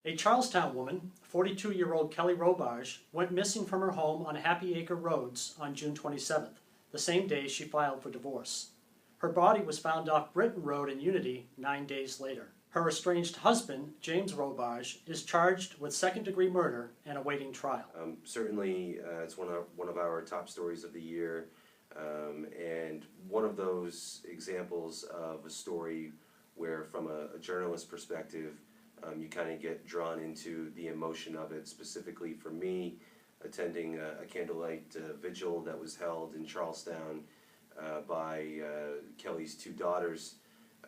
A Charlestown woman, 42-year-old Kelly Robarge, went missing from her home on Happy Acre Roads on June 27th, the same day she filed for divorce. Her body was found off Britton Road in Unity 9 days later. Her estranged husband, James Robarge, is charged with second-degree murder and awaiting trial. Certainly, it's one of our top stories of the year, and one of those examples of a story where, from a journalist perspective, you kind of get drawn into the emotion of it. Specifically for me, attending a candlelight vigil that was held in Charlestown by Kelly's two daughters.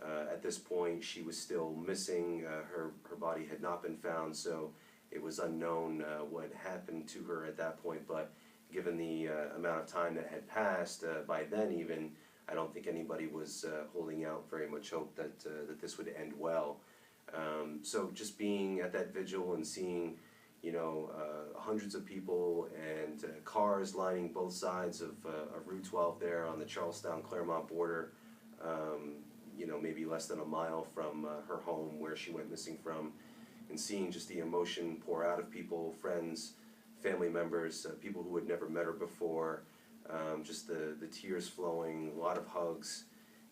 At this point, she was still missing. Her body had not been found, so it was unknown what happened to her at that point. But given the amount of time that had passed, by then even, I don't think anybody was holding out very much hope that this would end well. So just being at that vigil and seeing, hundreds of people and cars lining both sides of Route 12 there on the Charlestown-Claremont border, maybe less than a mile from her home where she went missing from, and seeing just the emotion pour out of people, friends, family members, people who had never met her before, just the tears flowing, a lot of hugs.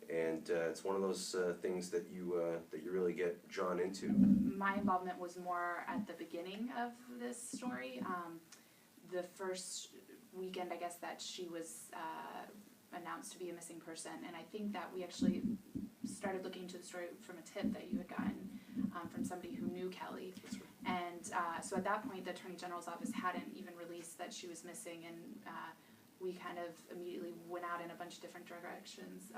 And it's one of those things that you really get drawn into. My involvement was more at the beginning of this story. The first weekend, I guess, that she was announced to be a missing person, and I think that we actually started looking into the story from a tip that you had gotten from somebody who knew Kelly. That's right. And so at that point, the Attorney General's office hadn't even released that she was missing, and we kind of immediately went out in a bunch of different directions.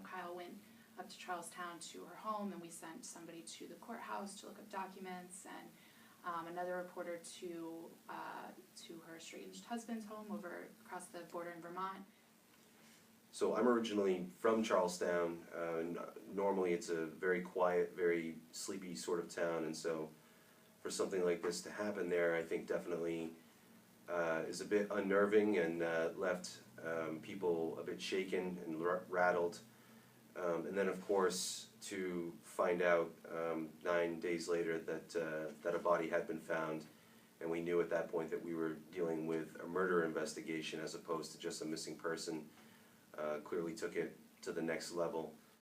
Kyle went up to Charlestown to her home, and we sent somebody to the courthouse to look up documents, and another reporter to her estranged husband's home over across the border in Vermont. So I'm originally from Charlestown. Normally it's a very quiet, very sleepy sort of town, and so for something like this to happen there, I think definitely is a bit unnerving and left people a bit shaken and rattled. And then, of course, to find out 9 days later that a body had been found, and we knew at that point that we were dealing with a murder investigation as opposed to just a missing person, clearly took it to the next level.